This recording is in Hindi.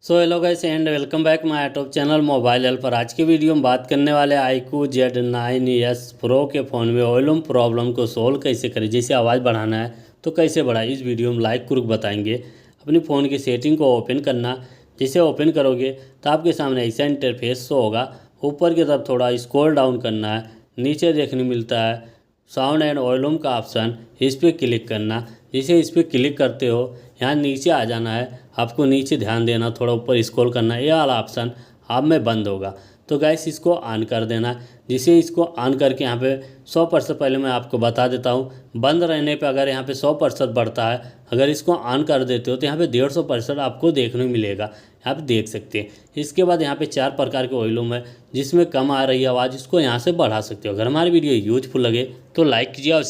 So hello guys and welcome back my YouTube channel mobile helper. आज की वीडियो में बात करने वाले iQOO Z9s Pro के फ़ोन में वॉल्यूम प्रॉब्लम को सोल्व कैसे करें। जैसे आवाज़ बढ़ाना है तो कैसे बढ़ाएं, इस वीडियो में लाइव प्रूफ बताएंगे। अपनी फ़ोन की सेटिंग को ओपन करना, जैसे ओपन करोगे तो आपके सामने ऐसा इंटरफेस शो होगा। ऊपर की तरफ थोड़ा स्क्रॉल डाउन करना है, नीचे देखने मिलता है साउंड एंड वॉल्यूम का ऑप्शन, इस पर क्लिक करना। जैसे इस पर क्लिक करते हो यहाँ नीचे आ जाना है, आपको नीचे ध्यान देना, थोड़ा ऊपर स्क्रॉल करना, ये वाला ऑप्शन आप में बंद होगा तो गैस इसको ऑन कर देना। जिसे इसको ऑन करके यहाँ पे 100% पहले मैं आपको बता देता हूँ, बंद रहने पे अगर यहाँ पे 100% बढ़ता है, अगर इसको ऑन कर देते हो तो यहाँ पे 150% आपको देखने को मिलेगा। यहाँ पे देख सकते हैं। इसके बाद यहाँ पे 4 प्रकार के वॉल्यूम है, जिसमें कम आ रही है आवाज़, इसको यहाँ से बढ़ा सकते हो। अगर हमारी वीडियो यूजफुल लगे तो लाइक कीजिए और